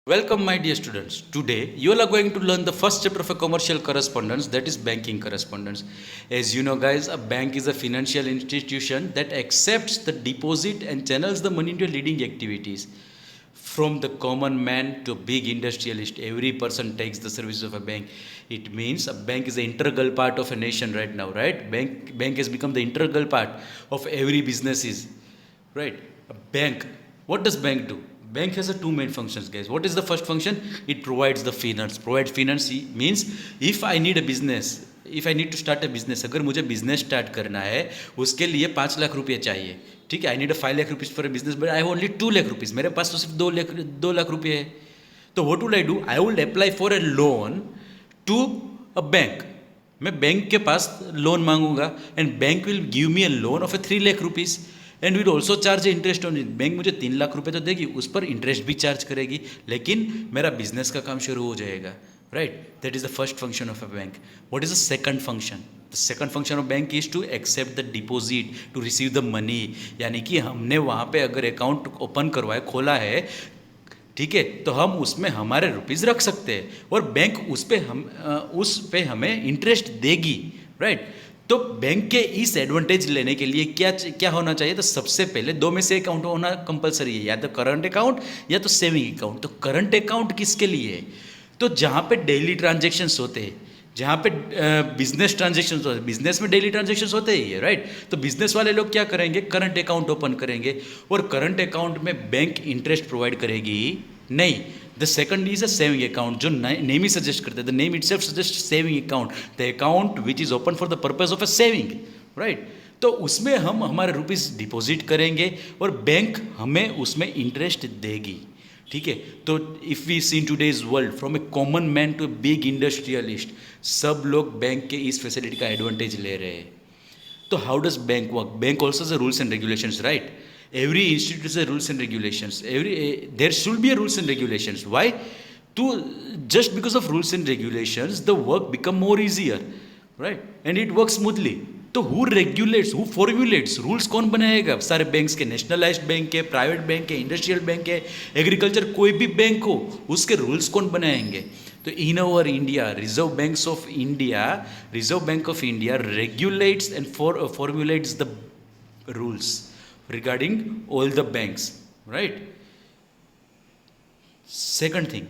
Welcome, my dear students. Today, you all are going to learn the first chapter of a commercial correspondence, that is banking correspondence. As you know, guys, a bank is a financial institution that accepts the deposit and channels the money into leading activities. From the common man to big industrialist, every person takes the services of a bank. It means a bank is an integral part of a nation right now, right? Bank has become the integral part of every businesses, right? A bank. What does bank do? Bank has a two main functions, guys. What is the first function? It provides the finance. Provide finance means if I need a business, if I need to start a business, अगर मुझे business start करना है उसके लिए 5 लाख रुपये चाहिए. ठीक है, I need a 5 lakh rupees for a business but I only 2 lakh rupees. मेरे पास तो सिर्फ 2 लाख रुपये है. तो what would I do? I would apply for a loan to a bank. मैं बैंक के पास लोन मांगूंगा and bank will give me a loan of a 3 lakh rupees and will also charge interest on it. Bank मुझे 3 लाख रुपए तो देगी, उस पर इंटरेस्ट भी चार्ज करेगी, लेकिन मेरा बिजनेस का काम शुरू हो जाएगा. Right, that is the first function of a bank. What is the second function? The second function of bank is to accept the deposit, to receive the money. यानी कि हमने वहाँ पे अगर अकाउंट ओपन करवाया, खोला है, ठीक है, तो हम उसमें हमारे रुपीज़ रख सकते हैं और बैंक उस पे हमें इंटरेस्ट देगी. राइट, तो बैंक के इस एडवांटेज लेने के लिए क्या क्या होना चाहिए? तो सबसे पहले दो में से अकाउंट होना कंपलसरी है, या तो करंट अकाउंट या तो सेविंग अकाउंट. तो करंट अकाउंट किसके लिए है? तो जहाँ पे डेली ट्रांजेक्शन्स होते हैं, जहाँ पे बिजनेस ट्रांजेक्शन्स होते हैं, बिजनेस में डेली ट्रांजेक्शन्स होते ही है. राइट, तो बिजनेस वाले लोग क्या करेंगे? करंट अकाउंट ओपन करेंगे और करंट अकाउंट में बैंक इंटरेस्ट प्रोवाइड करेगी नहीं. The second is a saving account, जो नेम ही सजेस्ट करते हैं. The name it self suggest saving account, the account which is open for the purpose of a saving. Right, तो उसमें हम हमारे रुपीज़ डिपॉजिट करेंगे और बैंक हमें उसमें इंटरेस्ट देगी. ठीक है, तो if we see in today's world from a common man to a big industrialist, सब लोग बैंक के इस फैसिलिटी का एडवांटेज ले रहे हैं. तो how does bank work? Bank also the rules and regulations. Right, every institute has a rules and regulations. There should be a rules and regulations. Why? To just because of rules and regulations the work become more easier, right, and it works smoothly. तो who regulates, who formulates rules? कौन बनाएगा? सारे banks के, nationalised bank है, private bank है, industrial bank है, agriculture, कोई भी बैंक हो, उसके रूल्स कौन बनाएंगे? तो in our India, Reserve Bank of India regulates and formulates the rules regarding all the banks. Right, second thing,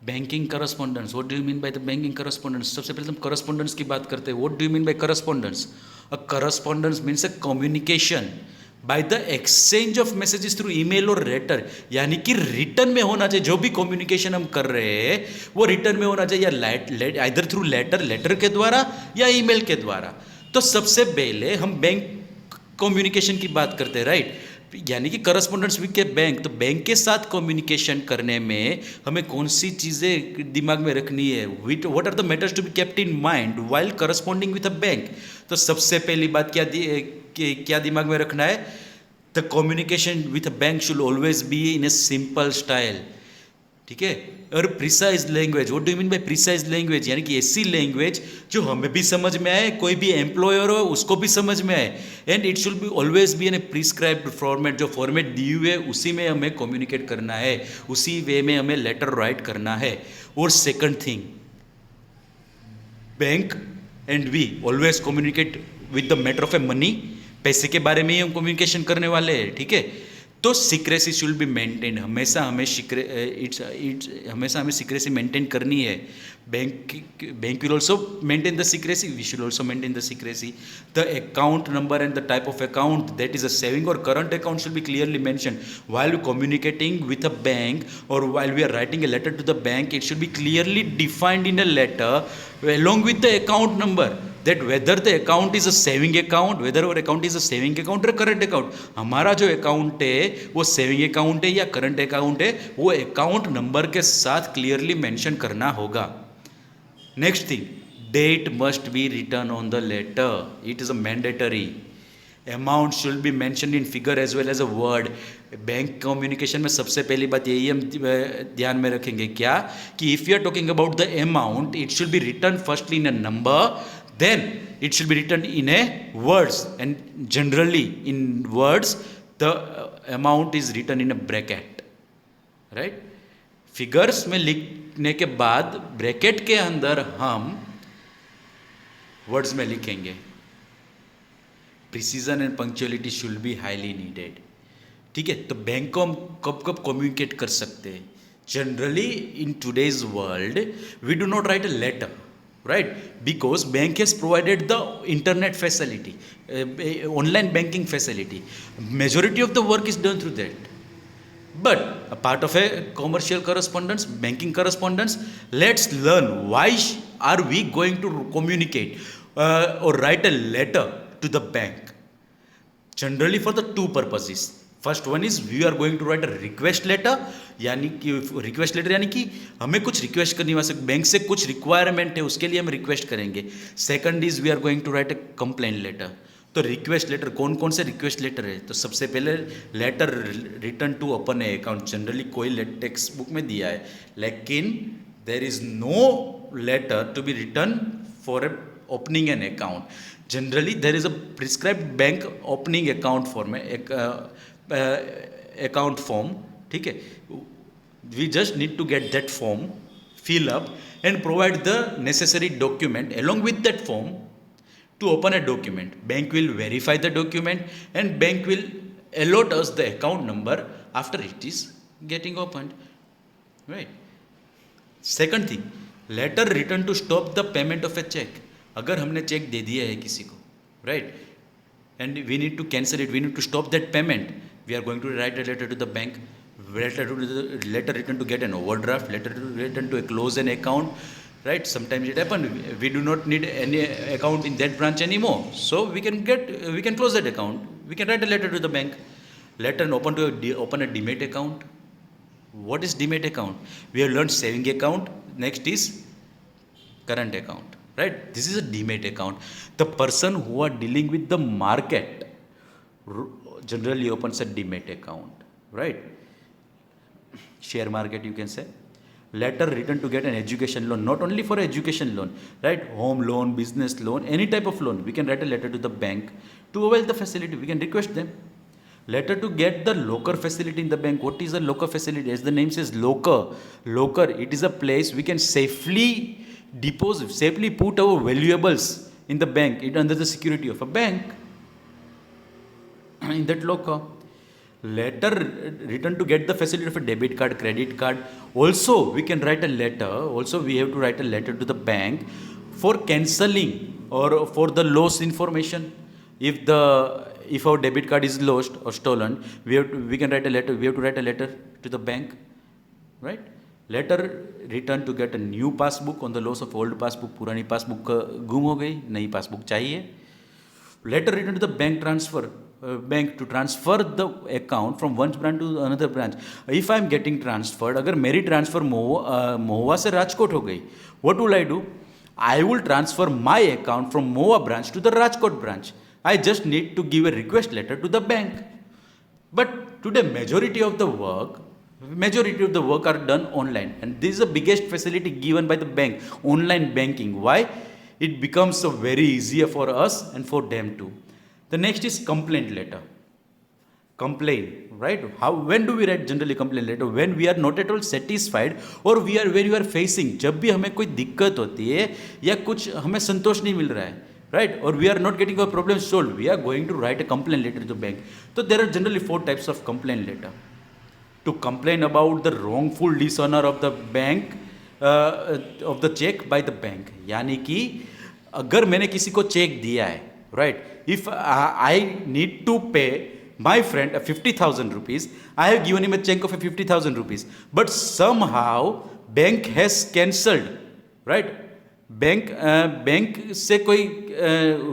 banking correspondence. What do you mean by the banking correspondence? सबसे पहले हम correspondence की बात करते हैं. What do you mean bye correspondence? A correspondence means a communication by the exchange of messages through email और letter. यानी कि रिटर्न में होना चाहिए. जो भी कम्युनिकेशन हम कर रहे हैं वो रिटर्न में होना चाहिए, या आइदर थ्रू लेटर के द्वारा या ईमेल के द्वारा. तो सबसे पहले हम बैंक कम्युनिकेशन की बात करते हैं. राइट, यानी कि करस्पॉन्डेंस विद के बैंक. तो बैंक के साथ कम्युनिकेशन करने में हमें कौन सी चीज़ें दिमाग में रखनी है? What are the matters to be kept in mind while corresponding with a bank? तो सबसे पहली बात क्या दिमाग में रखना है? The communication with a bank should always be in a simple style. ठीक है, और precise language. What do you mean by precise language? यानी कि ऐसी लैंग्वेज जो हमें भी समझ में आए, कोई भी एम्प्लॉयर हो उसको भी समझ में आए, and it should be always be in A prescribed format. जो फॉर्मेट दी हुई है उसी में हमें कम्युनिकेट करना है, उसी वे में हमें लेटर राइट करना है. और second thing, bank and we always communicate with the matter of a money. पैसे के बारे में ही हम कम्युनिकेशन करने वाले हैं. ठीक है, तो सीक्रेसी शुड बी मेंटेन. हमेशा हमें सीक्रेसी मेंटेन करनी है. Bank will also maintain the secrecy, we should also maintain the secrecy. The account number and the type of account, that is a saving और current account should be clearly mention while communicating with a bank or while we are writing a letter to the bank. It should be clearly defined in a letter along with the account number, that whether the account is a saving account, whether our account is a saving account or current account. हमारा जो account है वो saving account है या current account है, वो account number के साथ क्लियरली मेंशन करना होगा. Next thing, date must be written on the letter. It is a mandatory. Amount should be mention in figure as well as a word. Bank communication में सबसे पहली बात यही हम ध्यान में रखेंगे, क्या कि if you are talking about the amount, it should be written firstly in a number, then it should be written in a words, and generally in words the amount is written in a bracket. Right. Figures में लिखने के बाद bracket के अंदर हम words में लिखेंगे precision and punctuality should be highly needed. ठीक है, तो बैंक को हम कब कब कम्युनिकेट कर सकते हैं? Generally in today's world we do not write a letter, right? Because bank has provided the internet facility, online banking facility. Majority of the work is done through that. But a part of a commercial correspondence, banking correspondence, let's learn why are we going to communicate or write a letter to the bank. Generally for the two purposes. First one is we are going to write a request letter, यानी कि request letter यानी कि हमें कुछ request करनी है, bank से कुछ रिक्वायरमेंट है उसके लिए हम रिक्वेस्ट करेंगे। Second is we are going to write a complaint letter. तो रिक्वेस्ट लेटर कौन कौन से रिक्वेस्ट लेटर है? तो सबसे पहले letter written to open a account, generally कोई टेक्स्ट बुक में दिया है, लेकिन there is no letter to be written for a opening an account. Generally there is a prescribed bank opening account form account form, ठीक है? We just need to get that form, fill up and provide the necessary document along with that form to open a document. Bank will verify the document and bank will allot us the account number after it is getting opened, right? Second thing, letter written to stop the payment of a check. अगर हमने check दे दिया है किसी को, right? And we need to cancel it, we need to stop that payment. We are going to write a letter to the bank, letter written to get an overdraft, letter written to close an account, right? Sometimes it happens, we do not need any account in that branch anymore, so we can close that account. We can write a letter to the bank. Letter open a demat account. What is demat account? We have learned saving account. Next is current account, right? This is a demat account. The person who are dealing with the market generally opens a demat account, right? Share market, you can say. Letter written to get an education loan, not only for education loan, right? Home loan, business loan, any type of loan. We can write a letter to the bank to avail the facility. We can request them. Letter to get the locker facility in the bank. What is a locker facility? As the name says, locker, it is a place we can safely deposit, safely put our valuables in the bank, it under the security of a bank. In that locker, letter written to get the facility of a debit card, credit card. Also we can write a letter, also we have to write a letter to the bank for cancelling or for the lost information. If our debit card is lost or stolen, we can write a letter, we have to write a letter to the bank, right? Letter written to get a new passbook on the loss of old passbook. पुरानी passbook गुम हो गई, नई passbook चाहिए. Letter written to the bank to transfer the account from one branch to another branch. If I am getting transferred, अगर मेरी transfer महुआ से राजकोट हो गई, what will I do? I will transfer my account from Mohua branch to the Rajkot branch. I just need to give a request letter to the bank. But today majority of the work are done online, and this is the biggest facility given by the bank, online banking. Why? It becomes so very easier for us and for them too. The next is complaint letter. Complain, right? When do we write generally complaint letter? When we are not at all satisfied or when you are facing, जब भी हमें कोई दिक्कत होती है या कुछ हमें संतोष नहीं मिल रहा है, right? Or we are not getting our problem solved, we are going to write a complaint letter to the bank. So there are generally 4 types of complaint letter. To complain about the wrongful dishonor of the bank, of the check by the bank. यानी कि अगर मैंने किसी को check दिया है, right? If I need to pay my friend 50,000 rupees, I have given him a check of 50,000 rupees, but somehow bank has cancelled, right? Bank से कोई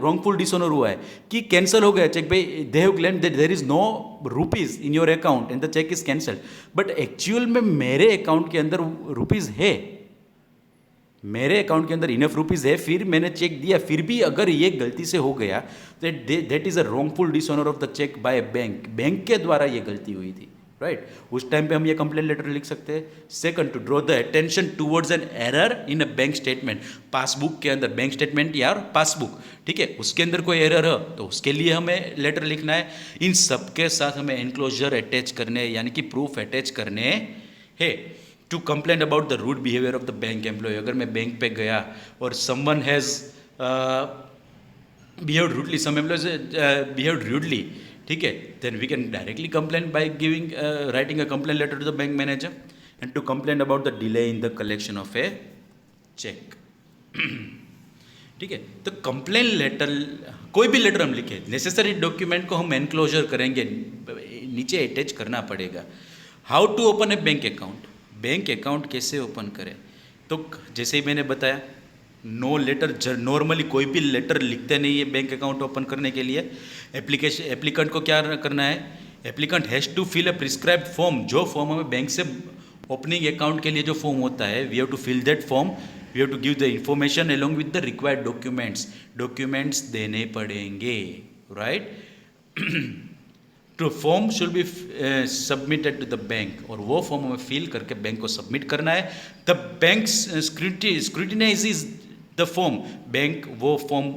wrongful dishonor हुआ है कि कैंसिल हो गया चेक, भाई they have claimed that there is no rupees in your account and the cheque is cancelled, but actual में मेरे अकाउंट के अंदर रुपीज़ है, मेरे अकाउंट के अंदर इनफ रुपीज़ है, फिर मैंने चेक दिया, फिर भी अगर ये गलती से हो गया that is a wrongful dishonour of the cheque by bank, bank के द्वारा ये गलती हुई थी, राइट? उस टाइम पे हम ये कंप्लेंट लेटर लिख सकते हैं. Second, to draw the attention towards an error in a bank statement. Passbook के अंदर, बैंक स्टेटमेंट या पासबुक, ठीक है, उसके अंदर कोई एरर है तो उसके लिए हमें लेटर लिखना है. इन सब के साथ हमें एनक्लोजर अटैच करने, यानी कि प्रूफ अटैच करने है to complain about the rude behaviour of the bank employee. अगर मैं बैंक पे गया और someone has behaved rudely, some employees behaved rudely, ठीक है, then we can directly complain by giving writing a complaint letter to the bank manager and to complain about the delay in the collection of a check. ठीक है, तो complain letter, कोई भी letter हम लिखे, necessary document को हम enclosure करेंगे, नीचे अटैच करना पड़ेगा. How to open a bank account, bank account कैसे ओपन करें, तो जैसे ही मैंने बताया, नो लेटर, नॉर्मली कोई भी लेटर लिखते नहीं है बैंक अकाउंट ओपन करने के लिए. एप्लीकेंट को क्या करना है, applicant has to fill a prescribed form. जो फॉर्म हमें बैंक से ओपनिंग अकाउंट के लिए जो फॉर्म होता है, we have to fill that form, we have to give the information along with the required documents देने पड़ेंगे, राइट. तो form should be submitted to the bank, और वो फॉर्म हमें फिल करके बैंक को सबमिट करना है. The bank scrutinize the form, bank वो फॉर्म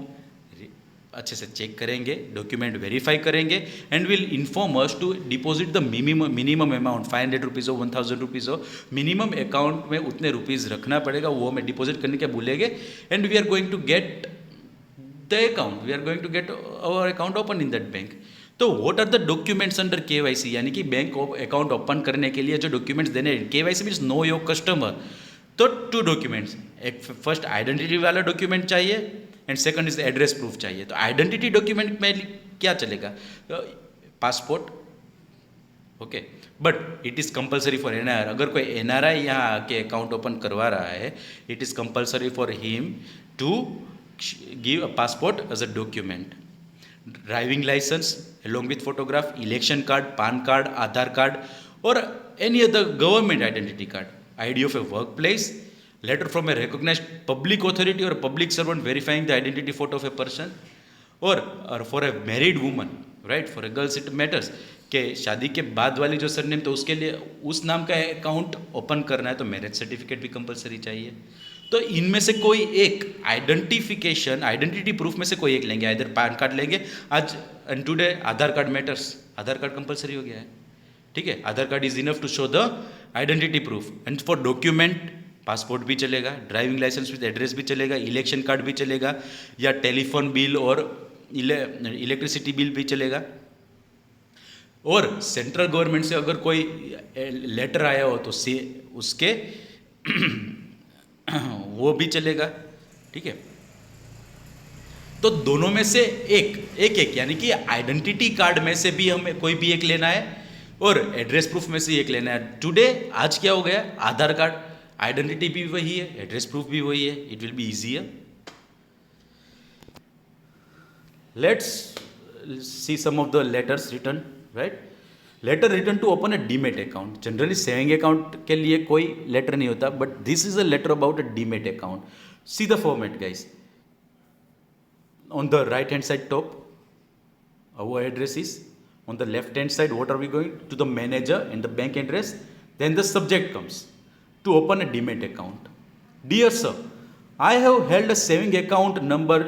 अच्छे से चेक करेंगे, डॉक्यूमेंट वेरीफाई करेंगे, and will inform us to deposit the minimum amount, 500 rupees हो, 1000 रुपीज़ हो, मिनिमम अकाउंट में उतने रुपीज़ रखना पड़ेगा, वो हमें डिपॉजिट करने के भूलेंगे. And we are going to get the account, we are going to get our account open in that bank. तो what are the documents under KYC, यानी कि बैंक अकाउंट ओपन करने के लिए जो डॉक्यूमेंट्स देने हैं, KYC means know your customer. तो 2 डॉक्यूमेंट्स, एक फर्स्ट आइडेंटिटी वाला डॉक्यूमेंट चाहिए and second is address proof चाहिए. तो आइडेंटिटी डॉक्यूमेंट में क्या चलेगा, passport, okay, but it is compulsory for NR. अगर कोई एनआरआई यहाँ आके अकाउंट ओपन करवा रहा है, it is compulsory for him to give a passport as a document. Driving licence along with photograph, election card, PAN card, Aadhaar card, or any other government identity card, ID of a workplace, letter from a recognized public authority or a public servant verifying the identity photo of a person, or for a married woman, right, for a girls it matters कि शादी के बाद वाली जो surname, तो उसके लिए उस नाम का अकाउंट ओपन करना है तो मैरिज सर्टिफिकेट भी कंपलसरी चाहिए. तो इनमें से कोई एक आइडेंटिफिकेशन, आइडेंटिटी प्रूफ में से कोई एक लेंगे, इधर पैन कार्ड लेंगे आज, and today Aadhaar card matters, Aadhaar card compulsory हो गया है, ठीक है, Aadhaar card is enough to show the identity proof. And for document, passport भी चलेगा, ड्राइविंग लाइसेंस विद एड्रेस भी चलेगा, इलेक्शन कार्ड भी चलेगा, या टेलीफोन बिल और इलेक्ट्रिसिटी बिल भी चलेगा. और सेंट्रल गवर्नमेंट से अगर कोई लेटर आया हो तो से उसके वो भी चलेगा, ठीक है. तो दोनों में से एक यानी कि आइडेंटिटी कार्ड में से भी हमें कोई भी एक लेना है और एड्रेस प्रूफ में से एक लेना है. टुडे आज क्या हो गया, आधार कार्ड, आइडेंटिटी भी वही है, एड्रेस प्रूफ भी वही है, it will be easier. Let's see some of the letters written, right. Letter written to open a demat account. Generally saving account के लिए कोई लेटर नहीं होता, but this is a letter about a demat account. See the format guys. On the right hand side top, our address is. On the left hand side, what are we going to? The manager and the bank address. Then the subject comes to open a demat account. Dear sir, I have held a saving account number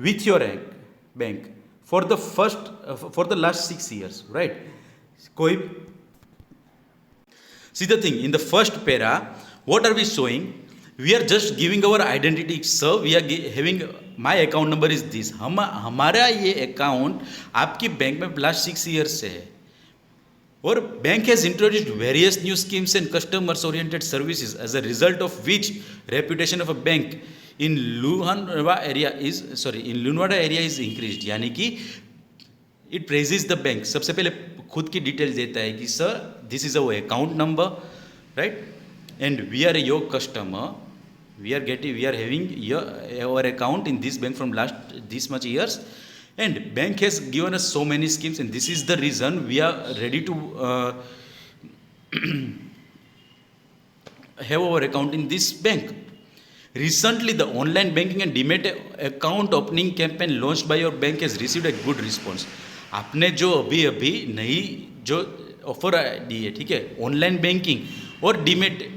with your bank for the last 6 years, right? कोई, see the thing in the first para, what are we showing? We are just giving our identity. Sir, we are having my account number is this. हमारा ये account आपकी bank में last 6 years से है, और bank has introduced various new schemes and customers oriented services as a result of which reputation of a bank in Lunawada area is increased. यानी कि it praises the bank. सबसे पहले खुद की डिटेल देता है कि sir this is our account number, right, and we are your customer, we are having our account in this bank from last this much years, and bank has given us so many schemes, and this is the reason we are ready to have our account in this bank. Recently the online banking and demat account opening campaign launched by your bank has received a good response. आपने जो अभी नई जो offer दी है, ठीक है, online banking और demat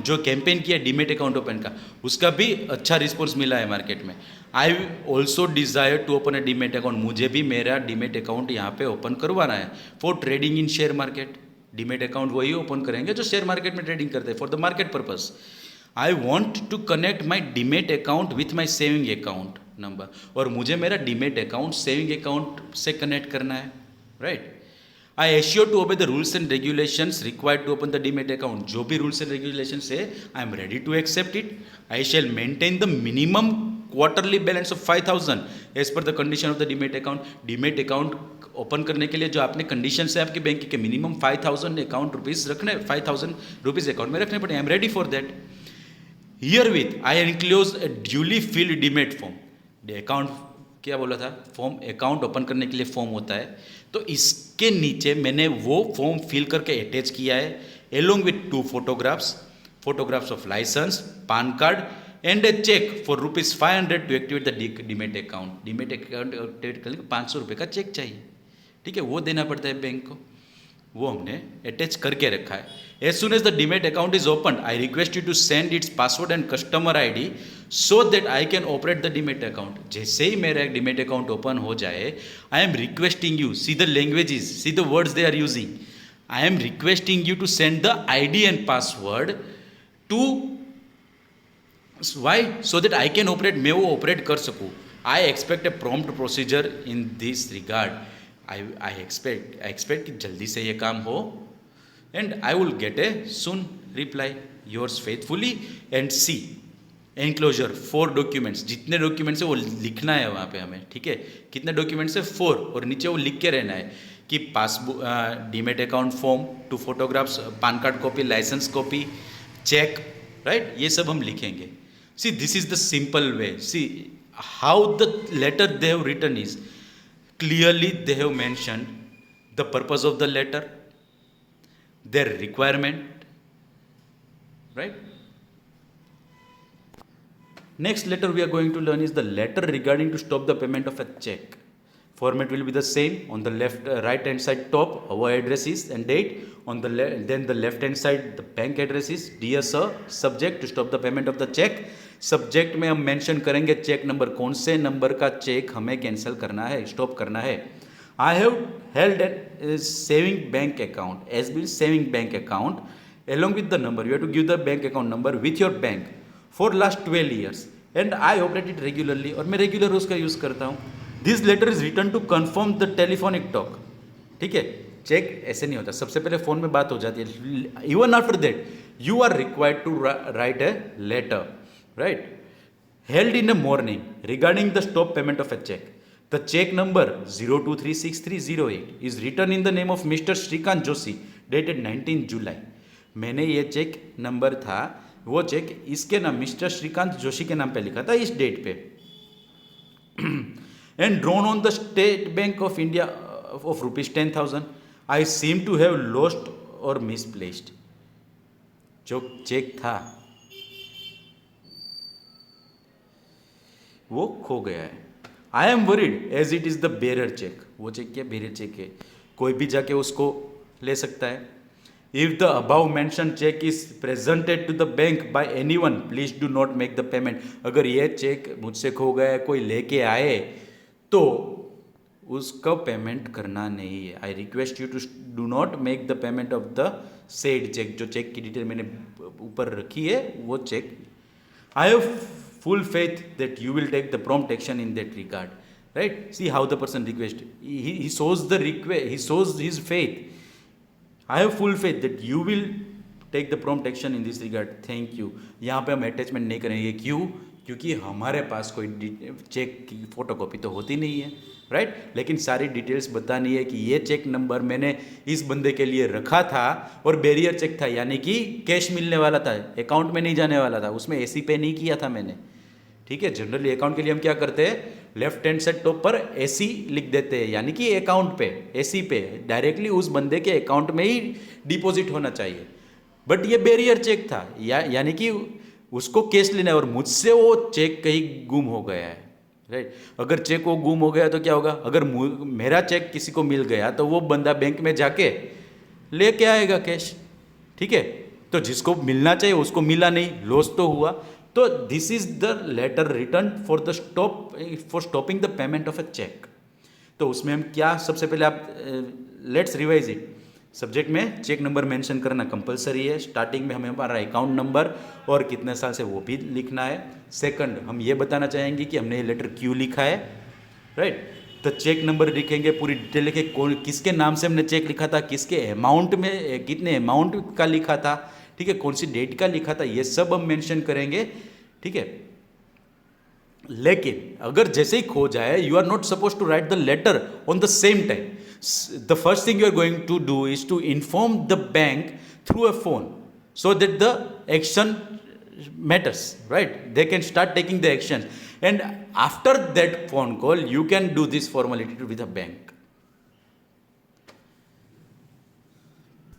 जो कैंपेन किया डीमेट अकाउंट ओपन का, उसका भी अच्छा रिस्पॉन्स मिला है मार्केट में. I also desire to open a demat account. मुझे भी मेरा डीमेट अकाउंट यहाँ पे ओपन करवाना है for trading in share market. Demat account वही ओपन करेंगे जो शेयर मार्केट में ट्रेडिंग करते हैं for the market purpose. I want to connect my demat account with my saving account number. और मुझे मेरा डीमेट अकाउंट सेविंग अकाउंट से कनेक्ट करना है, right. I assure to obey the rules and regulations required to open the demat account. जो भी rules and regulations है, I M ready to accept it. I shall maintain the minimum quarterly balance of 5,000 as per the condition of the demat account. Demat account open करने के लिए जो आपने condition है आपके बैंक के, मिनिमम 5,000 अकाउंट रुपीज़ रखने, 5,000 रुपीज़ अकाउंट में रखने पड़े. I am ready for that. Herewith I enclose a duly filled demat form. Account क्या बोला था, फॉर्म, अकाउंट ओपन करने के लिए फॉर्म होता है, तो इसके नीचे मैंने वो फॉर्म फिल करके अटैच किया है along with 2 photographs of licence, PAN card and a cheque for ₹500 to activate the demat account. Demat account activate करने के ₹500 का चेक चाहिए, ठीक है, वो देना पड़ता है बैंक को. वो हमने अटैच करके रखा है. As soon as the demat account is open, I request you to send its password and customer ID so that I can operate the demat account. जैसे ही मेरा डीमेट अकाउंट ओपन हो जाए, I am requesting you, see the languages, see the words they are using. I am requesting you to send the ID and password to वाई, so that I can operate, मैं वो operate कर सकूँ. I expect a prompt procedure in this regard. I expect कि जल्दी से ये काम हो, and I will get a soon reply. Yours faithfully and see enclosure 4 documents. जितने डॉक्यूमेंट्स है वो लिखना है वहाँ पे हमें, ठीक है. कितने डॉक्यूमेंट्स है, 4, और नीचे वो लिख के रहना है कि passbook, demat account form, 2 photographs, PAN card copy, licence copy, cheque, right. ये सब हम लिखेंगे. See this is the simple way. See how the letter they have written is clearly they have mentioned the purpose of the letter, their requirement, right. Next letter we are going to learn is the letter regarding to stop the payment of a check. Format will be the same. On the left right hand side top our address is and date. On the then the left hand side the bank address is dear sir, subject to stop the payment of the check. Subject में हम mention करेंगे check number, कौन से number का check हमें cancel करना है, stop करना है. I have held at saving bank account, S B saving bank account along with the number. You have to give the bank account number with your bank for last 12 years and I operate it regularly. और मैं regular उसका use करता हूँ. This letter is written to confirm the telephonic talk, ठीक है. Check ऐसे नहीं होता, सबसे पहले फ़ोन में बात हो जाती है. Even after that you are required to write a letter, right, held in the morning regarding the stop payment of a check. The check number 02363308 is written in the name of Mr. Shrikant Joshi dated 19 July. मैंने ये check number था, वो check इसके नाम mister Shrikant Joshi के नाम पे लिखा था इस डेट पे. and drawn on the State Bank of India of ₹10,000. I seem to have lost or misplaced. जो चेक था वो खो गया है. I am worried as it is the bearer cheque. वो चेक क्या, बेरर चेक है, कोई भी जाके उसको ले सकता है. If the above mention cheque is presented to the bank by anyone please do not make the payment. अगर ये चेक मुझसे खो गया है, कोई लेके आए, तो उसका पेमेंट करना नहीं है. I request you to do not make the payment of the said cheque. जो चेक की डिटेल मैंने ऊपर रखी है वो cheque. I have full faith that you will take the prompt action in that regard, right. See how the person request, he shows the request, he shows his faith. I have full faith that you will take the prompt action in this regard. Thank you. यहाँ पे हम attachment नहीं करेंगे. क्यों? क्योंकि हमारे पास कोई check की फोटोकॉपी तो होती नहीं है, राइट. लेकिन सारी डिटेल्स बतानी है कि ये चेक नंबर मैंने इस बंदे के लिए रखा था और बैरियर चेक था, यानी कि कैश मिलने वाला था, अकाउंट में नहीं जाने वाला था, उसमें एसी पे नहीं किया था मैंने, ठीक है. जनरली अकाउंट के लिए हम क्या करते हैं, लेफ्ट हैंड साइड टॉप पर एसी लिख देते हैं, यानी कि अकाउंट पे, एसी पे डायरेक्टली उस बंदे के अकाउंट में ही डिपॉजिट होना चाहिए. बट ये बैरियर चेक था, यानी कि उसको कैश लेना है और मुझसे वो चेक कहीं गुम हो गया है, राइट. अगर चेक वो गुम हो गया तो क्या होगा, अगर मेरा चेक किसी को मिल गया तो वो बंदा बैंक में जाके लेके आएगा कैश, ठीक है. तो जिसको मिलना चाहिए उसको मिला नहीं, लॉस तो हुआ. तो this is the letter written for stopping the payment of a cheque. तो उसमें हम क्या, सबसे पहले आप लेट्स रिवाइज इट. सब्जेक्ट में चेक नंबर मेंशन करना कंपलसरी है। स्टार्टिंग में हमें हमारा अकाउंट नंबर और कितने साल से वो भी लिखना है। सेकंड, हम ये बताना चाहेंगे कि हमने ये लेटर क्यों लिखा है, राइट। तो चेक नंबर लिखेंगे, पूरी डिटेल लिखे, कौन किसके नाम से हमने चेक लिखा था, किसके अमाउंट में, कितने अमाउंट का लिखा था, ठीक है, कौन सी डेट का लिखा था, ये सब हम मेंशन करेंगे, ठीक है। लेकिन अगर जैसे ही खो जाए, you are not suppose to write the letter on the same time. The first thing you are going to do is to inform the bank through a phone, so that the action matters, right? They can start taking the action, and after that phone call you can do this formality with a bank.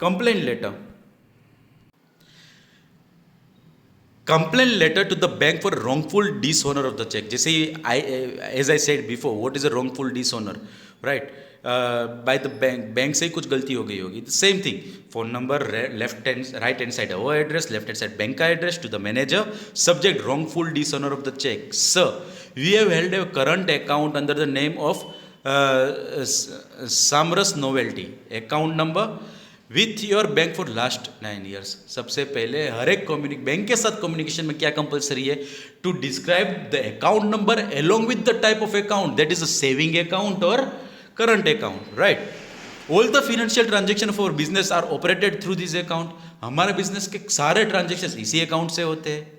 Complaint letter to the bank for wrongful dishonor of the check. जैसे as I said before, what is a wrongful dishonor, right? By the bank से ही कुछ गलती हो गई होगी। Same thing, phone number right hand side our address, left hand side bank का address, to the manager, subject wrongful dishonor of the check. Sir, we have held a current account under the name of Samras Novelty, account number with your bank for last 9 years. सबसे पहले हर एक bank के साथ communication में क्या compulsory है, to describe the account number along with the type of account, that is a saving account और current account, right. All the financial transaction of our business are operated through this account. हमारे business के सारे transaction इसी account से होते हैं.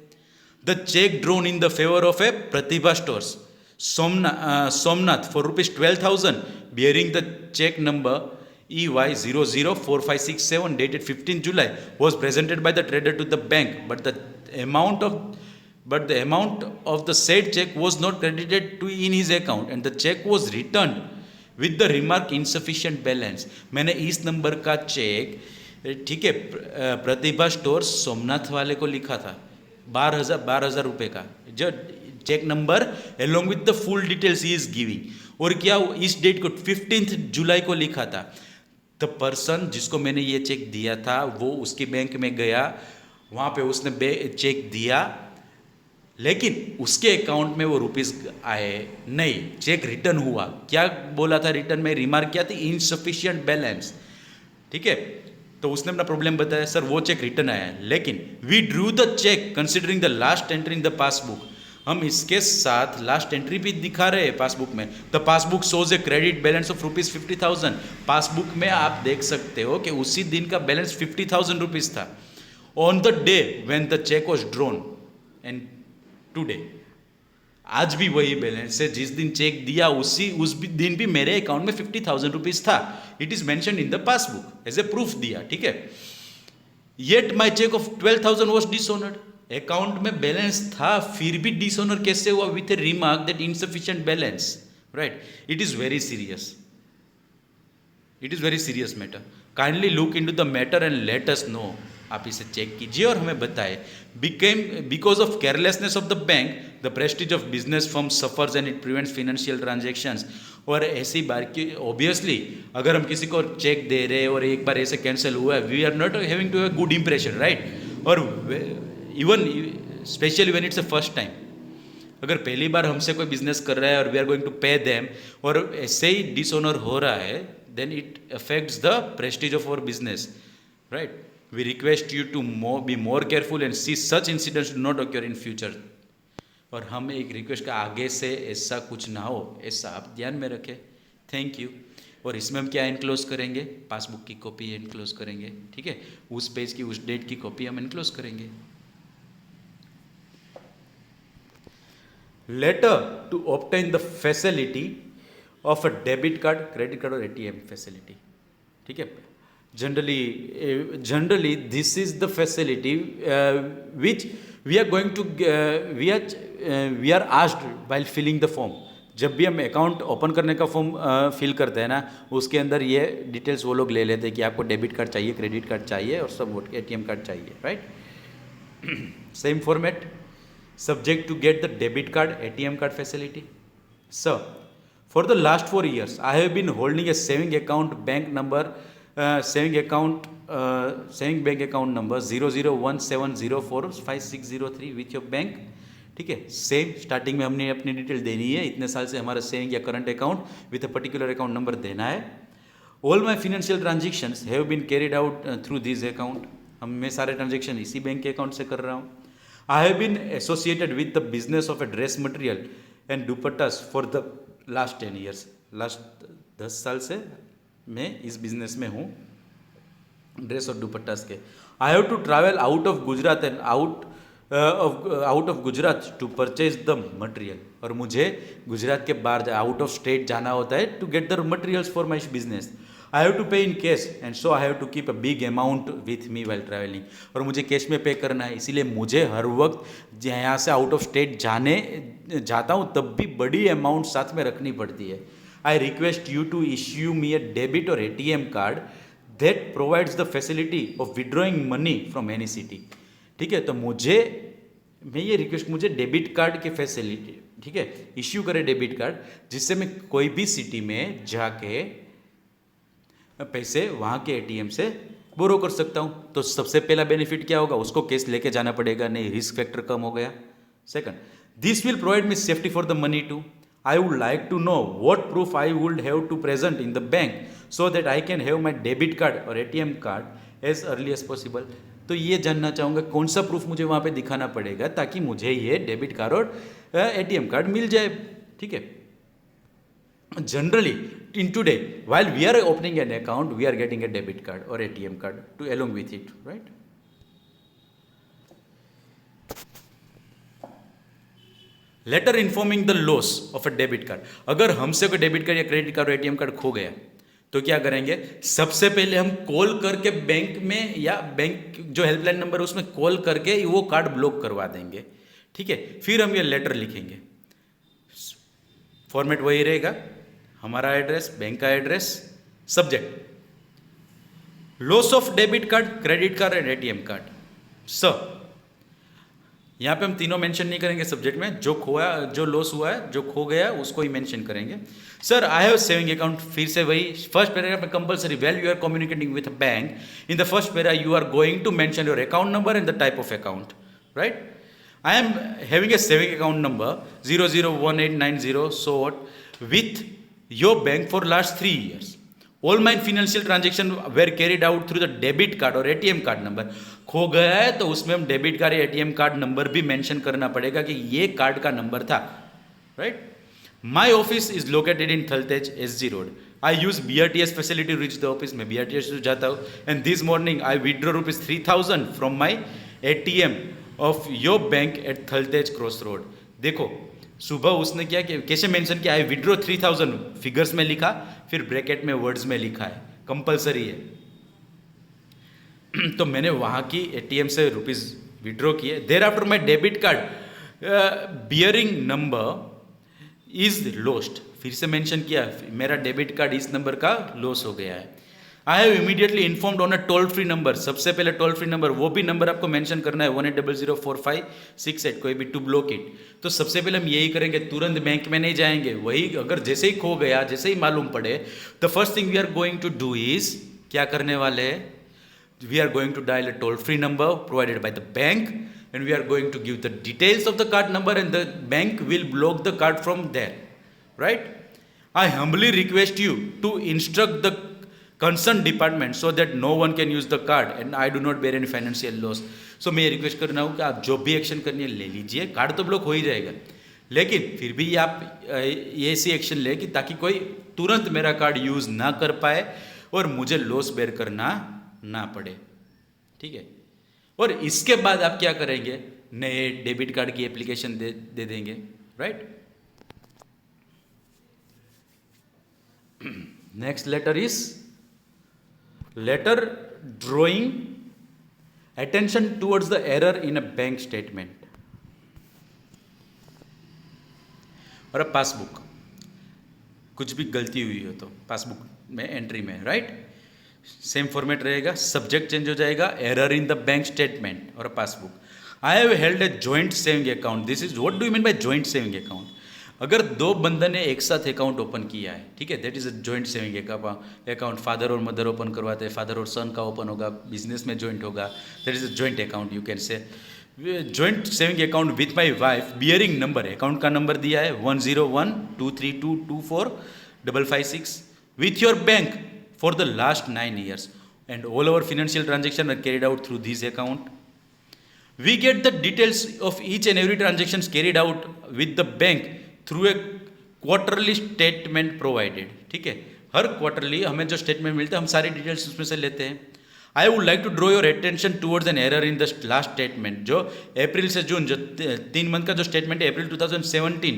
The cheque drawn in the favour of a Pratibha stores Somnath for ₹12,000 bearing the check number EY004567 dated 15 July was presented by the trader to the bank, but the amount of the said check was not credited to in his account and the check was returned with the remark insufficient balance. मैंने इस नंबर का check, ठीक है, प्रतिभा stores Somnath वाले को लिखा था 12,000 रुपये का, जो cheque number along with the full details he is giving, और क्या इस डेट को 15 जुलाई को लिखा था. द पर्सन जिसको मैंने ये चेक दिया था वो उसके बैंक में गया, वहाँ पे उसने चेक दिया, लेकिन उसके अकाउंट में वो रुपीस आए नहीं, चेक रिटर्न हुआ. क्या बोला था रिटर्न में, रिमार्क क्या थी, इनसफिशिएंट बैलेंस, ठीक है. तो उसने अपना प्रॉब्लम बताया, सर वो चेक रिटर्न आया, लेकिन we drew the cheque considering the last entry in the passbook. हम इसके साथ लास्ट एंट्री भी दिखा रहे हैं पासबुक में. The passbook shows a credit balance of ₹50,000. Passbook में आप देख सकते हो कि उसी दिन का बैलेंस ₹50,000 था on the day when the cheque was drawn. And today आज भी वही बैलेंस है, जिस दिन चेक दिया उस दिन भी मेरे अकाउंट में ₹50,000 था. It is mentioned in the passbook as a proof दिया, ठीक है. Yet my cheque of 12,000 was dishonoured. Account में बैलेंस था फिर भी डिसऑनर कैसे हुआ, with a remark that insufficient balance, right. It is very serious, it is very serious matter. Kindly look into the matter and let us know. आप इसे cheque कीजिए और हमें बताएं. Because of carelessness of the bank the prestige of business firm suffers and it prevents financial transactions. और ऐसी बार की obviously अगर हम किसी को चेक दे रहे हैं और एक बार ऐसे कैंसिल हुआ, we are not having to have good impression, right. और even specially when it's a first time, अगर पहली बार हमसे कोई बिजनेस कर रहा है और we are going to pay them और ऐसे ही डिसऑनर हो रहा है, then it affects the prestige of our business, right. We request you to be more careful and see such incidents do not occur in future. और हम एक request का आगे से ऐसा कुछ ना हो, ऐसा आप ध्यान में रखें. Thank you. और इसमें हम क्या इनक्लोज करेंगे, पासबुक की कॉपी इनक्लोज करेंगे, ठीक है. उस पेज की उस डेट की कॉपी हम इनक्लोज करेंगे. Letter to obtain the facility of a debit card, credit card और ATM फैसिलिटी, ठीक है. Generally this is the facility which we are going to we are asked while filling the form. जब भी हम account open करने का form fill करते हैं ना, उसके अंदर ये डिटेल्स वो लोग ले लेते हैं कि आपको डेबिट कार्ड चाहिए, क्रेडिट कार्ड चाहिए और सब ATM कार्ड चाहिए, right. Same format. Subject to get the debit card, ATM card facility. Sir, for the last 4 years, I have been holding a saving bank account number 0017045603 with your bank. ठीक है. Same starting में हमने अपनी detail देनी है, इतने साल से हमारा सेविंग या current account with a particular account number देना है. All my financial transactions have been carried out through this account, मैं सारे ट्रांजेक्शन इसी बैंक के अकाउंट से कर रहा हूँ. I have been associated with the business of a dress material and dupattas for the last 10 years. Last 10 साल से मैं इस बिजनेस में हूँ, ड्रेस और दुपट्टास के. I have to travel out of Gujarat and out of Gujarat to purchase the material, और मुझे गुजरात के बाहर आउट ऑफ स्टेट जाना होता है to get the materials for my business. I have to pay in cash and so I have to keep a big amount with me while travelling, और मुझे cash में पे करना है, इसीलिए मुझे हर वक्त यहाँ से आउट ऑफ स्टेट जाता हूँ तब भी बड़ी अमाउंट साथ में रखनी पड़ती है. I request you to issue me a debit और ATM card that provides the facility of withdrawing money from any city. ठीक है, तो मैं ये रिक्वेस्ट, मुझे डेबिट कार्ड के फैसिलिटी, ठीक है, इश्यू करे डेबिट कार्ड, जिससे मैं कोई भी सिटी में जाके पैसे वहाँ के ATM से बोरो कर सकता हूँ. तो सबसे पहला बेनिफिट क्या होगा, उसको कैश लेके जाना पड़ेगा नहीं, रिस्क फैक्टर कम हो गया. Second, this will provide me safety for the money too. I would like to know what proof I would have to present in the bank so that I can have my debit card or ATM card as early as possible. तो ये जानना चाहूँगा कौन सा proof मुझे वहाँ पे दिखाना पड़ेगा ताकि मुझे ये डेबिट कार्ड और ATM कार्ड मिल जाए. ठीक है. Generally in today, while we are opening an account, we are getting a debit card or ATM card to along with it, right? Letter informing the loss of a debit card. अगर हमसे कोई debit card या credit card और ATM card खो गया तो क्या करेंगे, सबसे पहले हम कॉल करके बैंक में, या बैंक जो हेल्पलाइन नंबर है उसमें कॉल करके वो कार्ड ब्लॉक करवा देंगे. ठीक है, फिर हम ये लेटर लिखेंगे. फॉर्मेट वही रहेगा, हमारा एड्रेस, बैंक का address, subject loss of debit card, credit card and ATM card. यहाँ पे हम तीनों मेंशन नहीं करेंगे सब्जेक्ट में, जो खोया, जो लॉस हुआ है, जो खो गया उसको ही मेंशन करेंगे. Sir I have saving account, फिर से वही फर्स्ट पैराग्राफ में compulsory well you are communicating with a bank, in the first para you are going to mention your account number and the type of account, right. I am having a saving account number 001890 so what with your bank for last 3 years. All my financial transactions were carried out through the debit card or ATM card number. खो गया है तो उसमें हम debit card या ATM card number भी mention करना पड़ेगा कि ये कार्ड का नंबर था, right. My office is located in Thaltej SG road. I use BRTS facility reach the office. मैं BRTS जाता हूँ. And this morning I withdraw ₹3,000 from my ATM of your bank at Thaltej cross road. देखो सुबह उसने क्या किया, कैसे मेंशन किया, आई विड्रॉ 3,000 फिगर्स में लिखा, फिर ब्रैकेट में वर्ड्स में लिखा है, कंपलसरी है. तो मैंने वहाँ की ATM से रुपीज़ विड्रॉ किए. Thereafter my debit card bearing number is lost. फिर से मेंशन किया, मेरा डेबिट कार्ड इस नंबर का लॉस हो गया है. I have immediately informed on a toll free number. सबसे पहले टोल फ्री नंबर, वो भी नंबर आपको मेंशन करना है 18004568, कोई भी, टू ब्लॉक इट. तो सबसे पहले हम यही करेंगे, तुरंत बैंक में नहीं जाएंगे. वही अगर जैसे ही खो गया, जैसे ही मालूम पड़े, the first thing we are going to do is, क्या करने वाले हैं, we are going to dial a toll free number provided by the bank and we are going to give the details of the card number and the bank will block the card from there, right. I humbly request you to instruct the concern department so that no one can use the card and I do not bear any financial loss. So मैं request करना हूँ कि आप जो भी action करनी है ले लीजिए, कार्ड तो ब्लॉक हो ही जाएगा, लेकिन फिर भी आप ये ऐसी एक्शन ले कि ताकि कोई तुरंत मेरा कार्ड यूज़ ना कर पाए और मुझे लॉस बेयर करना ना पड़े. ठीक है. और इसके बाद आप क्या करेंगे, नए डेबिट कार्ड की एप्लीकेशन दे देंगे, right. Next letter is letter drawing attention towards the error in a bank statement और अब पासबुक, कुछ भी गलती हुई हो तो पासबुक में एंट्री में, राइट. सेम फॉर्मेट रहेगा, सब्जेक्ट चेंज हो जाएगा, error in the bank statement और passbook. I have held a joint saving account. This is what do you mean by joint saving account. अगर दो बंदे ने एक साथ अकाउंट ओपन किया है, ठीक है, that is a joint saving account. Father और मदर ओपन करवाते हैं, फादर और सन का ओपन होगा, बिजनेस में जॉइंट होगा, that is a joint account. You can say joint saving account with my wife, bearing number, account का नंबर दिया है 10123224556 with your bank for the last 9 years, and all our financial transactions are carried out through this account. We get the details of each and every transactions carried out with the bank through a quarterly statement provided. ठीक है, हर quarterly हमें जो statement मिलता है हम सारी details उसमें से लेते हैं. I would like to draw your attention towards an error in the last statement. जो अप्रैल से जून, जो 3 मंथ का जो स्टेटमेंट है, अप्रैल 2017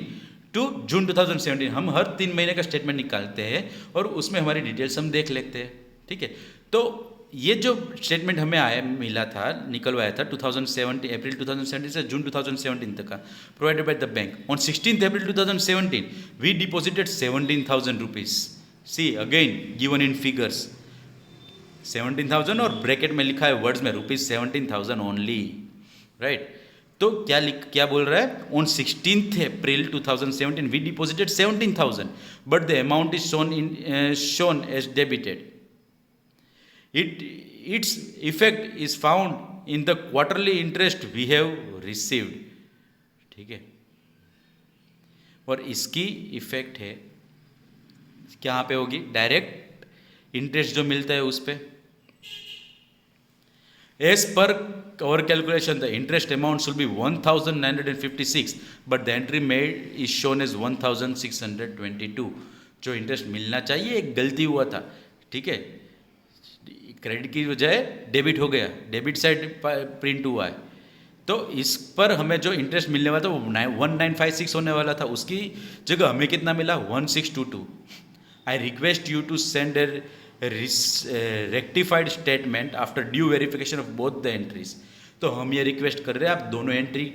टू जून 2017, हम हर 3 महीने का स्टेटमेंट निकालते हैं और उसमें हमारी डिटेल्स हम देख लेते हैं. ठीक है, तो ये जो स्टेटमेंट हमें मिला था, निकलवाया था 2017, अप्रैल 2017 से जून 2017 तक का, provided by the bank. On 16 April 2017 we deposited 17,000 rupees. See again given in figures 17,000 और ब्रैकेट में लिखा है वर्ड्स में ₹17,000 ओनली. राइट, तो क्या बोल रहा है? On 16 April 2017 we deposited 17,000 but the amount is shown as debited. Its effect is found in the quarterly interest we have received. ठीक है, और इसकी इफेक्ट है कहाँ पे होगी? डायरेक्ट इंटरेस्ट जो मिलता है उस पे. As per our calculation, the interest amount should be 1,956, but the entry made is shown as 1,622. जो इंटरेस्ट मिलना चाहिए एक गलती हुआ था. ठीक है, क्रेडिट की बजाय डेबिट हो गया, डेबिट साइड प्रिंट हुआ है, तो इस पर हमें जो इंटरेस्ट मिलने वाला था वो 1956 होने वाला था, उसकी जगह हमें कितना मिला? 1622. I request you to send a rectified statement after due verification of both the entries. तो हम ये रिक्वेस्ट कर रहे हैं, आप दोनों एंट्री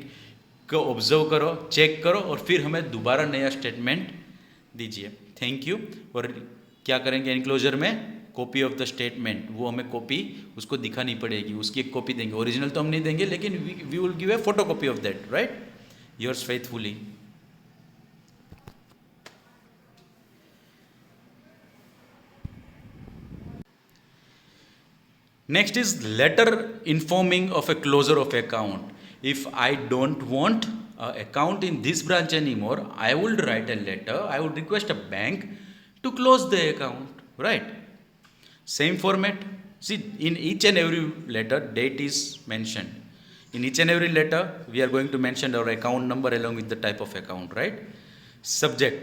को ऑब्जर्व करो, चेक करो और फिर हमें दोबारा नया स्टेटमेंट दीजिए. Thank you. और क्या करेंगे एनक्लोजर में? कॉपी ऑफ द स्टेटमेंट, वो हमें कॉपी उसको दिखानी पड़ेगी, उसकी एक कॉपी देंगे. ओरिजिनल तो हम नहीं देंगे, लेकिन we will give a photocopy of that. Right, yours faithfully. Next is letter informing of a closure of account. If I don't want account in this branch anymore, I would write a letter, I would request a bank to close the account. Right, same format. See, in each and every letter date is mentioned. In each and every letter we are going to mention our account number along with the type of account. Right, subject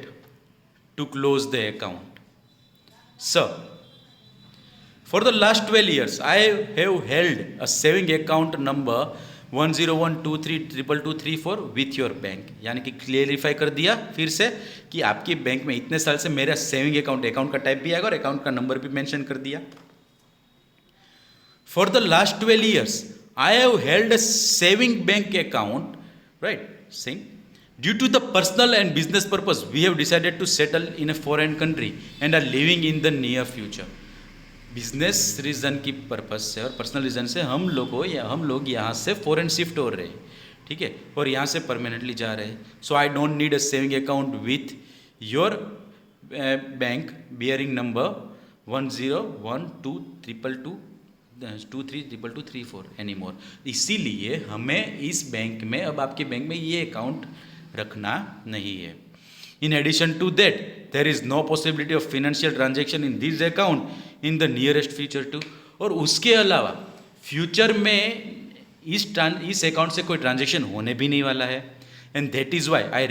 to close the account. So for the last 12 years I have held a saving account number 101232234 with your bank. यानी कि clarify कर दिया फिर से कि आपकी bank में इतने साल से मेरा सेविंग अकाउंट का टाइप भी आएगा और अकाउंट का नंबर भी मेंशन कर दिया. For the last 12 years I have held a saving bank account. Right, saying due to the personal and business purpose we have decided to settle in a foreign country and are living in the near future. Business reason की purpose से और personal reason से हम लोग यहाँ से foreign shift हो रहे हैं. ठीक है, और यहाँ से परमानेंटली जा रहे हैं. So I don't need a saving account with your bank bearing number 1012222232234 any more. इसीलिए हमें इस बैंक में, अब आपके बैंक में ये अकाउंट रखना नहीं है. In addition to that, there is no possibility of financial transaction in this account in the nearest future too. और उसके अलावा फ्यूचर में इस अकाउंट से कोई ट्रांजेक्शन होने भी नहीं वाला है. And that is why I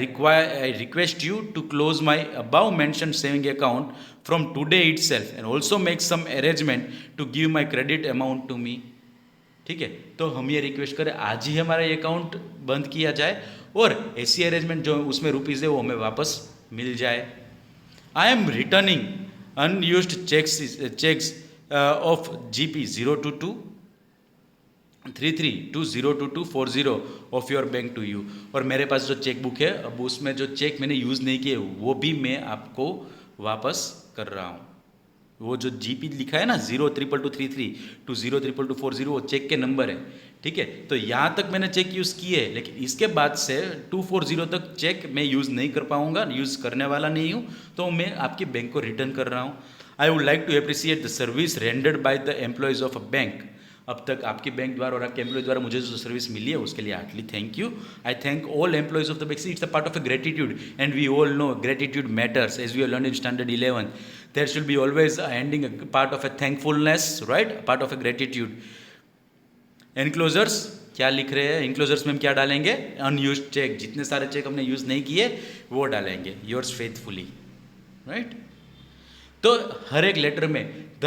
request you to close my above mentioned saving account from today itself and also make some arrangement to give my credit amount to me. ठीक है, तो हम ये रिक्वेस्ट करें आज ही हमारा ये अकाउंट बंद किया जाए और ऐसी अरेंजमेंट जो उसमें रुपीज़ है वो हमें वापस मिल जाए. I am returning unused cheques of GP 02233202240 of your bank to you. और मेरे पास जो चेक बुक है, अब उसमें जो चेक मैंने यूज़ नहीं किए वो भी मैं आपको वापस कर रहा हूँ. वो जो GP लिखा है ना 02233202240 वो चेक के नंबर है. ठीक है, तो यहाँ तक मैंने चेक यूज़ किए, लेकिन इसके बाद से 240 तक चेक मैं यूज़ नहीं कर पाऊँगा, यूज़ करने वाला नहीं हूँ, तो मैं आपके बैंक को रिटर्न कर रहा हूँ. I would like to appreciate the service rendered by the employees of a bank. अब तक आपके बैंक द्वारा और आपके एम्प्लॉय द्वारा मुझे जो सर्विस मिली है उसके लिए heartly thank you. I thank all employees of the bank. It's a part of a gratitude and we all know gratitude matters as we learn in standard 11 there should be always a ending, a part of a thankfulness, right, a part of a gratitude. Enclosures क्या लिख रहे हैं? Enclosures में हम क्या डालेंगे? Unused check, जितने सारे चेक हमने यूज नहीं किए वो डालेंगे, योर्स फेथफुली, राइट. तो हर एक लेटर में the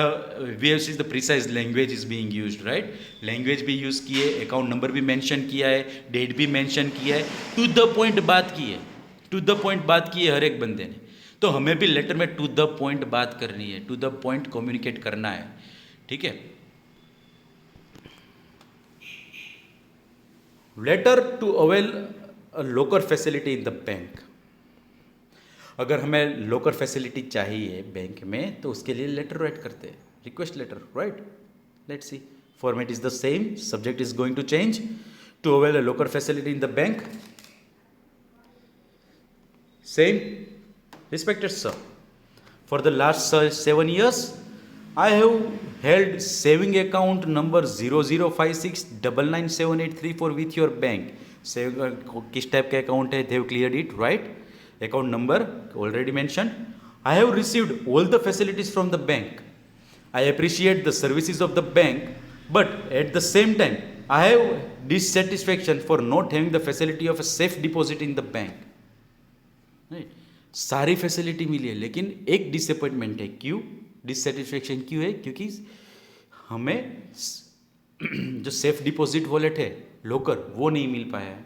we the precise language is being used, right. Language भी यूज किए, अकाउंट नंबर भी मेंशन किया है, डेट भी मेंशन किया है, टू द पॉइंट बात की है, टू द पॉइंट बात की है हर एक बंदे ने. तो हमें भी लेटर में टू द पॉइंट बात करनी है, टू द पॉइंट कम्युनिकेट करना है, ठीक है. Letter to avail a locker facility in the bank. अगर हमें लोकर फैसिलिटी चाहिए बैंक में तो उसके लिए लेटर राइट करते हैं, request letter, right. Let's see, format is the same, subject is going to change. To avail a locker facility in the bank, same. Respected sir, for the last 7 years, I have held saving account number 0056997834 with your bank. Saving किस type का account है? They have cleared it, right? Account number already mentioned. I have received all the facilities from the bank. I appreciate the services of the bank, but at the same time, I have dissatisfaction for not having the facility of a safe deposit in the bank. Right? सारी facility मिली है लेकिन एक disappointment है. क्यों dissatisfaction क्यों है? क्योंकि हमें जो सेफ डिपॉजिट वॉलेट है, लोकर, वो नहीं मिल पाया है.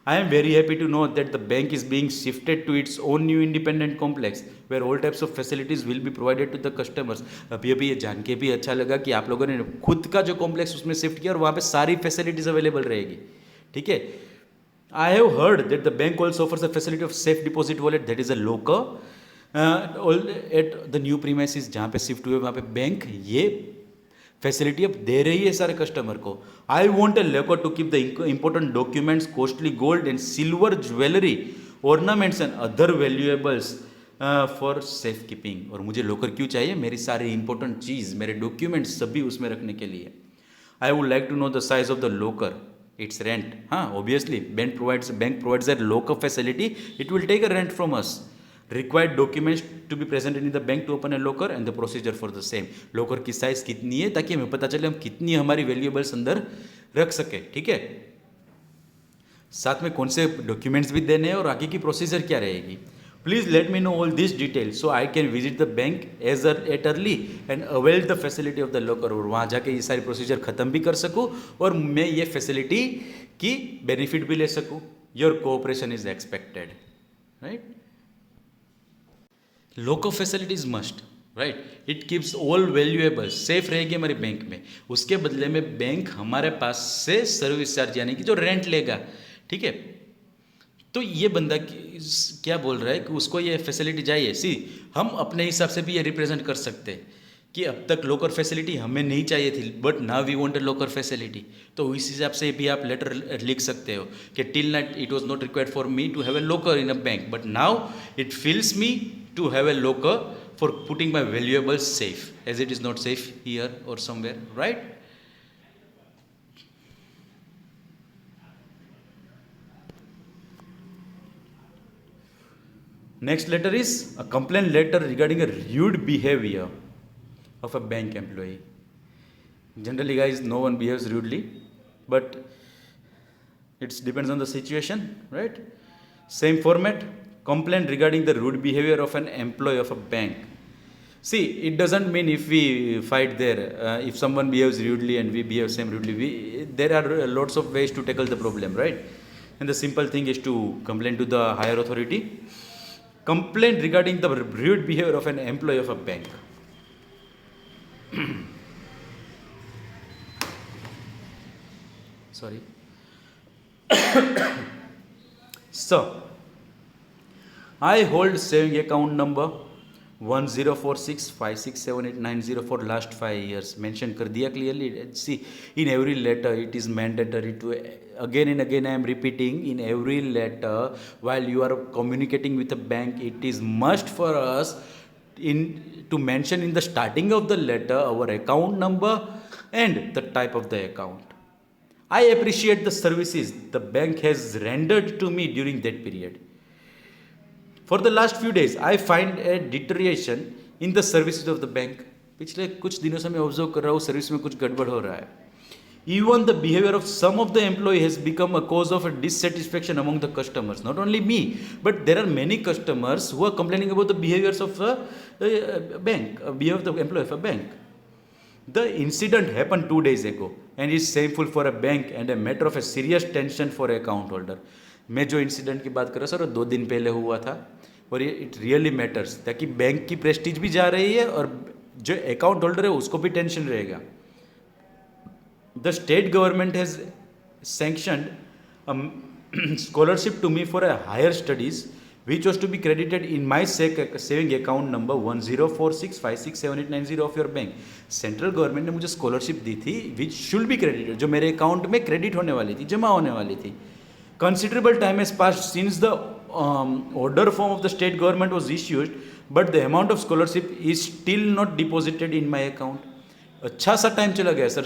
I am very happy to know that the bank is being shifted to its own new independent complex where all types of facilities will be provided to the customers. अभी अभी ये जान के भी अच्छा लगा कि आप लोगों ने खुद का जो कॉम्प्लेक्स उसमें शिफ्ट किया और वहाँ पे सारी फैसिलिटीज अवेलेबल रहेगी, ठीक है. I have heard that the bank also offers a facility of safe deposit wallet, that is a locker, at the new premises जहाँ पे शिफ्ट हुए वहाँ पे बैंक ये फैसिलिटी अब दे रही है सारे कस्टमर को. I want a locker to keep the important documents, costly gold and silver jewellery, ornaments and other valuables for safe keeping. और मुझे लोकर क्यों चाहिए? मेरी सारी इंपॉर्टेंट चीज़, मेरे डॉक्यूमेंट्स सभी उसमें रखने के लिए. I would like to know the size of the locker, its rent. Obviously bank provides a locker facility, it will take a rent from us. Required documents to be presented in the bank to open a locker and the procedure for the same. locker की size कितनी है ताकि हमें पता चले हम कितनी हमारी वैल्यूएबल्स अंदर रख सके, ठीक है. साथ में कौन से डॉक्यूमेंट्स भी देने हैं और आगे की प्रोसीजर क्या रहेगी. Please let me know all this detail so I can visit the bank at early and avail the facility of the locker. और वहाँ जाके ये सारी प्रोसीजर खत्म भी कर सकूँ और मैं ये फैसिलिटी की बेनिफिट भी ले सकूँ. Your cooperation is expected, right. Locker facility is must, right. It keeps all valuable safe रहेगी हमारी बैंक में. उसके बदले में बैंक हमारे पास से सर्विस चार्ज यानी कि जो रेंट लेगा, ठीक है. तो ये बंदा क्या बोल रहा है कि उसको ये फैसिलिटी चाहिए. सी, हम अपने हिसाब से भी ये रिप्रेजेंट कर सकते हैं कि अब तक लोकर फैसिलिटी हमें नहीं चाहिए थी but now we want a locker facility. तो इस हिसाब से भी आप लेटर लिख सकते हो कि till night it was not required for me to have a locker in a bank but now it feels me to have a locker for putting my valuables safe as it is not safe here और somewhere, right. Next letter is a complaint letter regarding a rude behavior of a bank employee. Generally, guys, no one behaves rudely, but it depends on the situation, right? Same format, complaint regarding the rude behavior of an employee of a bank. See, it doesn't mean if we fight there, if someone behaves rudely and we behave same rudely, there are lots of ways to tackle the problem, right? And the simple thing is to complain to the higher authority. Complaint regarding the rude behavior of an employee of a bank. Sorry. So, I hold saving account number 1046567890 for last 5 years. Mention कर दिया clearly. See, in every letter it is mandatory to again and again I am repeating in every letter while you are communicating with a bank it is must for us to mention in the starting of the letter our account number and the type of the account. I appreciate the services the bank has rendered to me during that period. For the last few days, I find a deterioration in the services of the bank. पिछले कुछ दिनों से मैं observe कर रहा हूँ service में कुछ गड़बड़ हो रहा है. Even the behavior of some of the employee has become a cause of a dissatisfaction among the customers. Not only me, but there are many customers who are complaining about the behaviors of a bank, behavior of the employee of a bank. The incident happened 2 days ago and is shameful for a bank and a matter of a serious tension for a account holder. मैं जो incident की बात कर रहा हूँ sir 2 दिन पहले हुआ था और ये इट रियली मैटर्स, ताकि बैंक की प्रेस्टीज भी जा रही है और जो अकाउंट होल्डर है उसको भी टेंशन रहेगा. The state government has sanctioned a scholarship to me for a higher studies, which was to be credited in my saving account number 1046567890 of your bank. Central government ने मुझे scholarship दी थी which should be credited, जो मेरे account में credit होने वाली थी, जमा होने वाली थी. Considerable time has passed since the order form of the state government was issued, but the amount of scholarship is still not deposited in my account. अच्छा सा टाइम चला गया sir,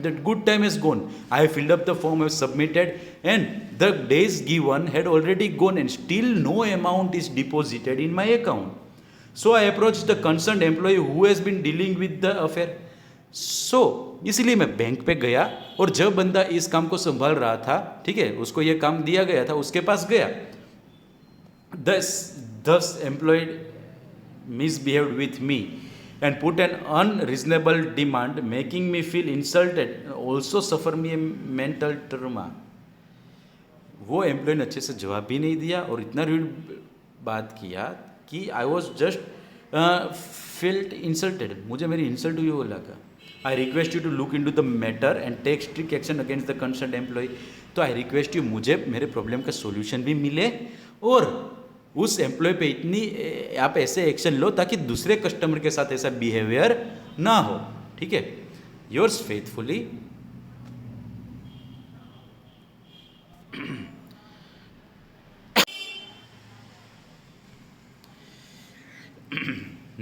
the good time is gone. I filled up the form, have submitted and the days given had already gone and still no amount is deposited in my account. So I approach the concern employ who has been dealing with the affair. सो इसीलिए मैं bank पे गया और जब बंदा इस काम को संभाल रहा था, ठीक है, उसको ये काम दिया गया था, उसके पास गया. दस employed misbehaved with me and put an unreasonable demand, making me feel insulted, also suffer me a mental trauma. वो एम्प्लॉय ने अच्छे से जवाब भी नहीं दिया और इतना रूड बात किया कि I was just feeled insulted. मुझे मेरी इंसल्ट हुई वो लगा. I request you to look into the matter and take strict action against the concern employ. तो आई रिक्वेस्ट यू, मुझे मेरे प्रॉब्लम का सोल्यूशन भी मिले और उस एम्प्लॉय पे इतनी आप ऐसे एक्शन लो ताकि दूसरे कस्टमर के साथ ऐसा बिहेवियर ना हो. ठीक है. Yours faithfully,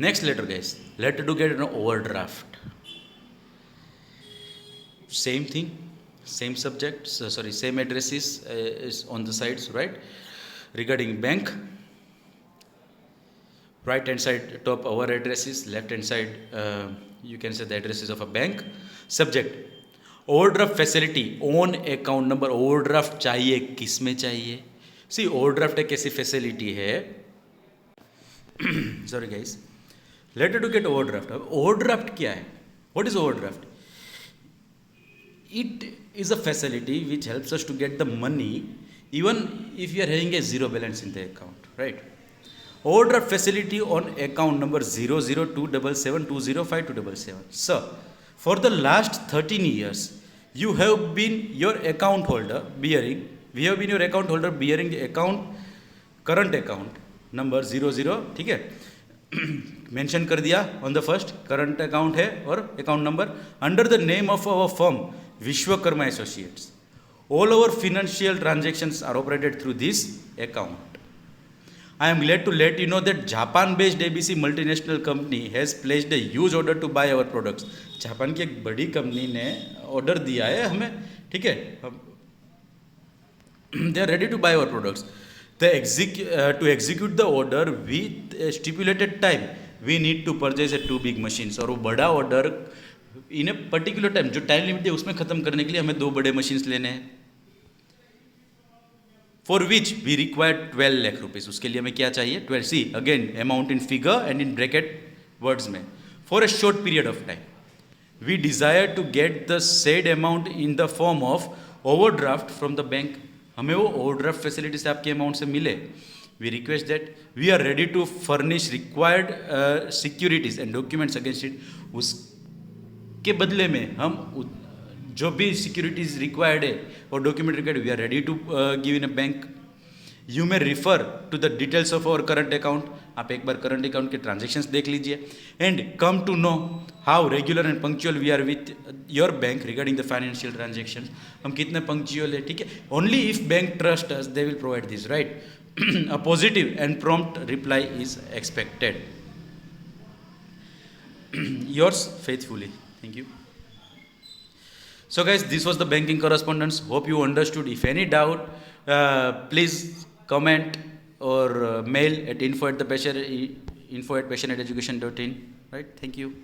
next letter guys, letter to get an overdraft. Same thing, same subject, same addresses is on the sides, right? Regarding bank, right hand side top our addresses, left hand side you can say the addresses of a bank. Subject, overdraft facility on account number. overdraft चाहिए, किस में चाहिए? See, overdraft एक ऐसी facility है sorry guys, letter to get overdraft. overdraft क्या है? What is overdraft? It is a facility which helps us to get the money even if you are having a zero balance in the account, right? Overdraft facility on account number 00277205277. Sir, for the last 13 years you have been your account holder bearing, we have been your account holder bearing the account, current account number 00, ठीक है, mention कर दिया on the first, current account है और account number, under the name of our firm Vishwakarma associates. All our financial transactions are operated through this account. I am glad to let you know that Japan-based ABC multinational company has placed a huge order to buy our products. Japan की एक बड़ी company ने order दिया है हमें, ठीक है. They are ready to buy our products. To execute the order with a stipulated time, we need to purchase a 2 big machines. और वो बड़ा order in a particular time, जो टाइम लिमिट है उसमें खत्म करने के लिए हमें 2 बड़े मशीन्स लेने हैं. For which we require 12 lakh rupees. उसके लिए हमें क्या चाहिए? 12. See again amount in figure and in bracket words में. For a short period of time we desire to get the said amount in the form of overdraft from the bank. हमें वो overdraft facility से आपके amount से मिले. We request that we are ready to furnish required securities and documents against it. उसके बदले में हम जो भी सिक्योरिटीज रिक्वायर्ड है और document required, we are ready to give in a bank. You may refer to the details of our current account. आप एक बार करंट अकाउंट के ट्रांजेक्शन्स देख लीजिए and come to know how regular and punctual we are with your bank regarding the financial transactions. हम कितने punctual है, ठीक है. Only if bank trust us they will provide this, right. A positive and prompt reply is expected. Yours faithfully. Thank you. So guys, this was the banking correspondence. Hope you understood. If any doubt, please comment or mail at info@thepassion info@passionateeducation.in. Right? Thank you.